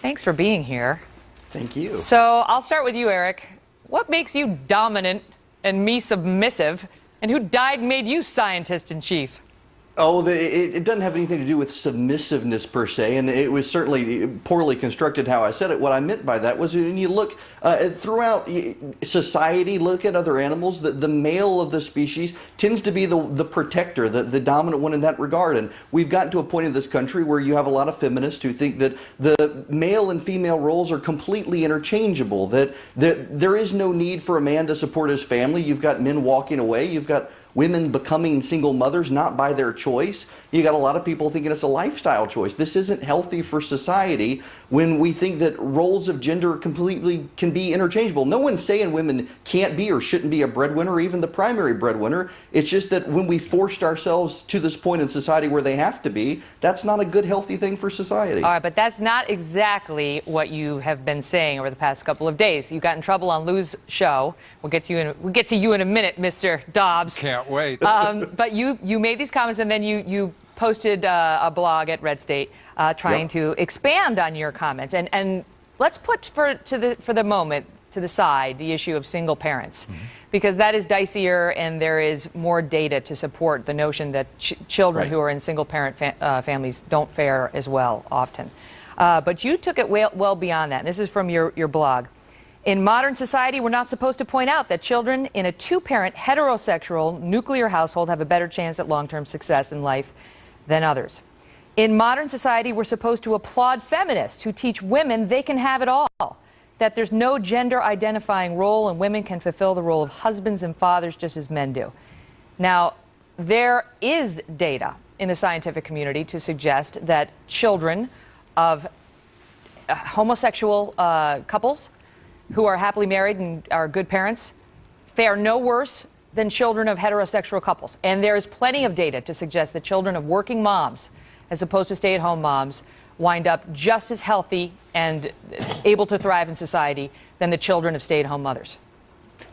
Thanks for being here. Thank you. So I'll start with you, Eric. What makes you dominant and me submissive? And who died and made you scientist-in-chief? Oh, it doesn't have anything to do with submissiveness per se, and it was certainly poorly constructed how I said it. What I meant by that was when you look throughout society, look at other animals, the male of the species tends to be the protector, the dominant one in that regard. And we've gotten to a point in this country where you have a lot of feminists who think that the male and female roles are completely interchangeable, that there is no need for a man to support his family. You've got men walking away. You've got women becoming single mothers, not by their choice. You got a lot of people thinking it's a lifestyle choice. This isn't healthy for society when we think that roles of gender completely can be interchangeable. No one's saying women can't be or shouldn't be a breadwinner or even the primary breadwinner. It's just that when we forced ourselves to this point in society where they have to be, that's not a good, healthy thing for society. All right, but that's not exactly what you have been saying over the past couple of days. You got in trouble on Lou's show. We'll get to you in a minute, Mr. Dobbs. Can't wait. But you made these comments, and then you posted a blog at Red State trying to expand on your comments. And let's put for the moment to the side the issue of single parents, because that is dicier, and there is more data to support the notion that children who are in single parent families don't fare as well often. But you took it well beyond that. And this is from your blog. In modern society, we're not supposed to point out that children in a two-parent heterosexual nuclear household have a better chance at long-term success in life than others. In modern society, we're supposed to applaud feminists who teach women they can have it all, that there's no gender-identifying role and women can fulfill the role of husbands and fathers just as men do. Now, there is data in the scientific community to suggest that children of homosexual couples who are happily married and are good parents fare no worse than children of heterosexual couples. And there is plenty of data to suggest that children of working moms, as opposed to stay-at-home moms, wind up just as healthy and able to thrive in society than the children of stay-at-home mothers.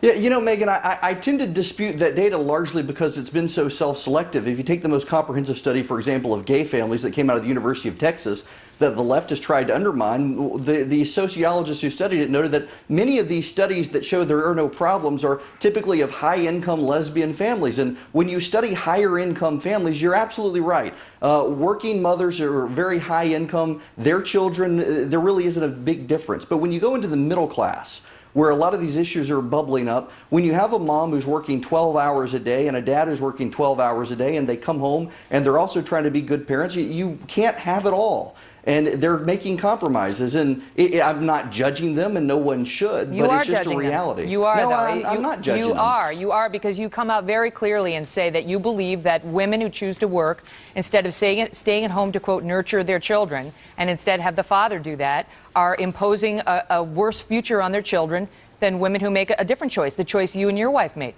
Yeah, you know, Megan, I tend to dispute that data largely because it's been so self-selective. If you take the most comprehensive study, for example, of gay families that came out of the University of Texas, that the left has tried to undermine, the sociologists who studied it noted that many of these studies that show there are no problems are typically of high-income lesbian families. And when you study higher-income families, you're absolutely right. Working mothers are very high-income. Their children, there really isn't a big difference. But when you go into the middle class, where a lot of these issues are bubbling up, when you have a mom who's working 12 hours a day and a dad who's working 12 hours a day and they come home and they're also trying to be good parents, you can't have it all. And they're making compromises, and I'm not judging them, and no one should, but it's just a reality. Them. You are, no, though. I'm not judging them. You are, because you come out very clearly and say that you believe that women who choose to work, instead of staying at home to, quote, nurture their children, and instead have the father do that, are imposing a worse future on their children than women who make a different choice, the choice you and your wife made.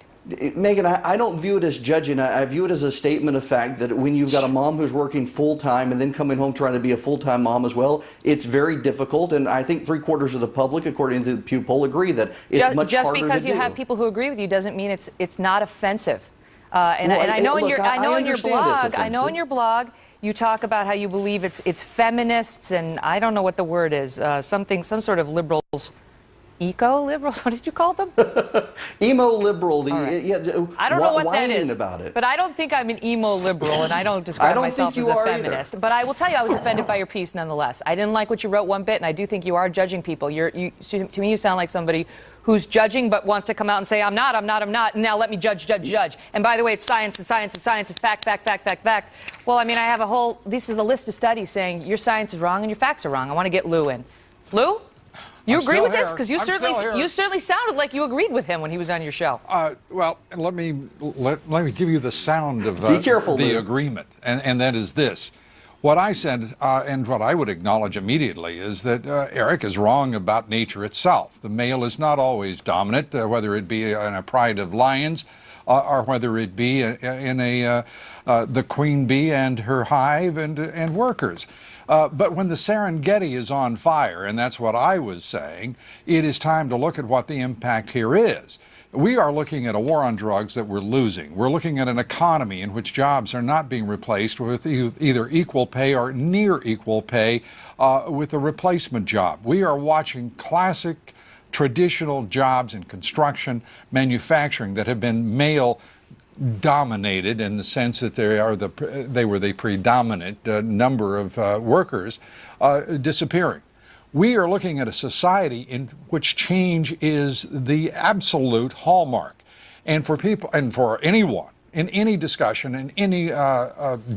Megan, I don't view it as judging. I view it as a statement of fact that when you've got a mom who's working full-time and then coming home trying to be a full-time mom as well, it's very difficult. And I think 3/4 of the public, according to the Pew poll, agree that it's much harder to do. Just because you have people who agree with you doesn't mean it's not offensive. I know in your blog you talk about how you believe it's feminists, and I don't know what the word is, some sort of liberals. Eco-liberals? What did you call them? Emo-liberal. Right. Yeah, I don't know what that is. About it. But I don't think I'm an emo-liberal, and I don't describe myself as a feminist. Either. But I will tell you, I was offended by your piece nonetheless. I didn't like what you wrote one bit, and I do think you are judging people. To me, you sound like somebody who's judging but wants to come out and say, I'm not, and now let me judge. And by the way, it's science, it's fact. Well, I mean, I have this is a list of studies saying your science is wrong and your facts are wrong. I want to get Lou in. Lou? You agree with this? Because you certainly sounded like you agreed with him when he was on your show. Well, let me give you the sound of Be careful, the Lou. agreement, and that is this. What I said, and what I would acknowledge immediately, is that Eric is wrong about nature itself. The male is not always dominant, whether it be in a pride of lions, or whether it be in the queen bee and her hive and workers. But when the Serengeti is on fire, and that's what I was saying, it is time to look at what the impact here is. We are looking at a war on drugs that we're losing. We're looking at an economy in which jobs are not being replaced with either equal pay or near equal pay with a replacement job. We are watching classic traditional jobs in construction, manufacturing that have been male dominated in the sense that they were the predominant number of workers disappearing. We are looking at a society in which change is the absolute hallmark. And for people, and for anyone, in any discussion, in any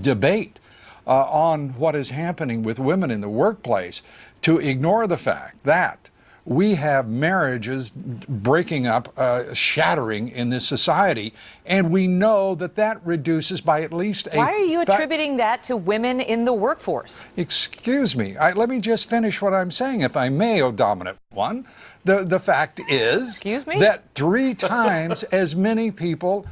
debate on what is happening with women in the workplace, to ignore the fact that we have marriages breaking up, shattering in this society, and we know that that reduces by at least a... Why are you attributing that to women in the workforce? Excuse me. Let me just finish what I'm saying, if I may, oh dominant one. The fact is Excuse me? that 3 times as many people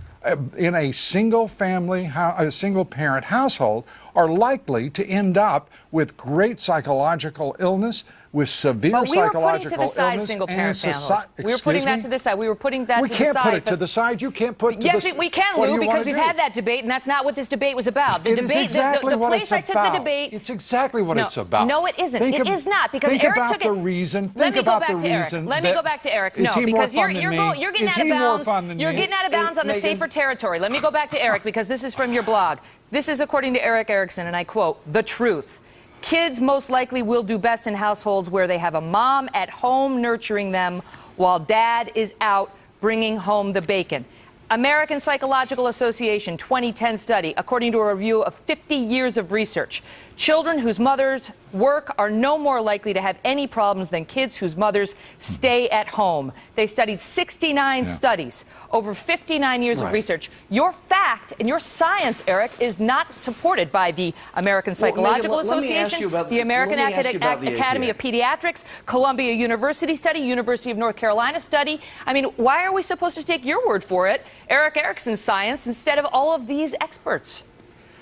in a single parent household are likely to end up with great psychological illness, with severe psychological illness. But we were putting to the side single-parent families. We were putting that to the side. We were putting that to the side. We can't put it to the side. You can't put it to the side. Yes, we can, Lou, because we've had that debate, and that's not what this debate was about. The debate, exactly the place I took the debate. It's exactly what it's about. No, it isn't. It is not, because Think Eric about took the it. reason. Let me go back the to Eric. reason. Let me go back to Eric. No, because you're getting Is out he of more bounds. fun than You're me? getting out of bounds on the Megyn? safer territory. Let me go back to Eric, because this is from your blog. This is according to Eric Erickson, and I quote, "The truth. Kids most likely will do best in households where they have a mom at home nurturing them while dad is out bringing home the bacon." American Psychological Association 2010 study, according to a review of 50 years of research. Children whose mothers work are no more likely to have any problems than kids whose mothers stay at home. They studied 69 studies over 59 years of research. Your fact and your science, Eric, is not supported by the American Psychological Megyn, Association, the American Academy of Pediatrics, Columbia University study, University of North Carolina study. I mean, why are we supposed to take your word for it, Eric Erickson's science, instead of all of these experts?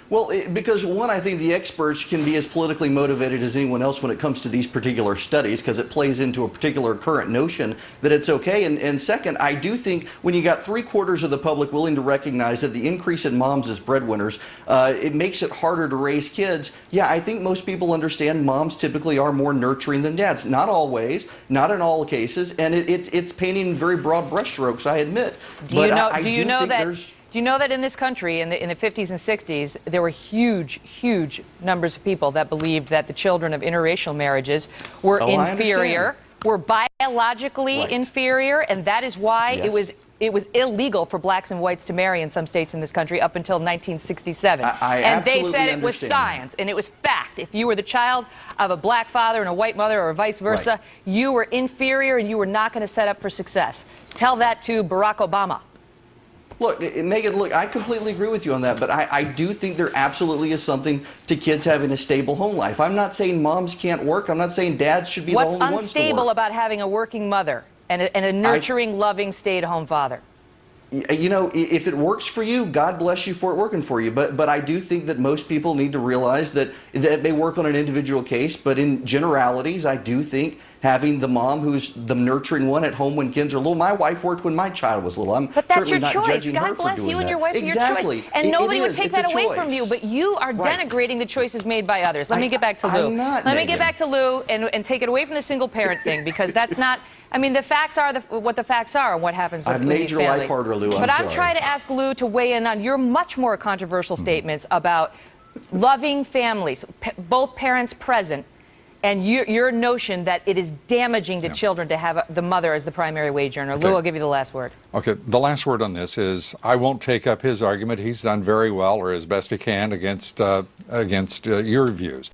Well, because one, I think the experts can be as politically motivated as anyone else when it comes to these particular studies, because it plays into a particular current notion that it's okay. And second, I do think when you got 3/4 of the public willing to recognize that the increase in moms as breadwinners, it makes it harder to raise kids. Yeah, I think most people understand moms typically are more nurturing than dads. Not always, not in all cases, and it's painting in very broad brushstrokes, I admit. Do you know that in this country, in the 50s and 60s, there were huge, huge numbers of people that believed that the children of interracial marriages were inferior, were biologically inferior, and that is why it was illegal for blacks and whites to marry in some states in this country up until 1967. And they said it was science and it was fact. If you were the child of a black father and a white mother, or vice versa, you were inferior and you were not going to set up for success. Tell that to Barack Obama. Look, Megyn, look, I completely agree with you on that, but I do think there absolutely is something to kids having a stable home life. I'm not saying moms can't work. I'm not saying dads should be the only ones to work. What's unstable about having a working mother and a nurturing, loving, stay-at-home father? You know, if it works for you, God bless you for it working for you. But I do think that most people need to realize that they work on an individual case. But in generalities, I do think having the mom who's the nurturing one at home when kids are little. My wife worked when my child was little. But that's your choice. God bless you and your wife for your choice. And nobody would take that away from you. But you are denigrating the choices made by others. Let me get back to Lou. Let me get back to Lou and take it away from the single parent thing, because that's not. I mean, the facts are what the facts are and what happens with these families. I've made your life harder, Lou. But I'm trying to ask Lou to weigh in on your much more controversial statements about loving families, both parents present, and your notion that it is damaging to children to have the mother as the primary wage earner. Lou, I'll give you the last word. Okay, the last word on this is I won't take up his argument. He's done very well, or as best he can, against your views.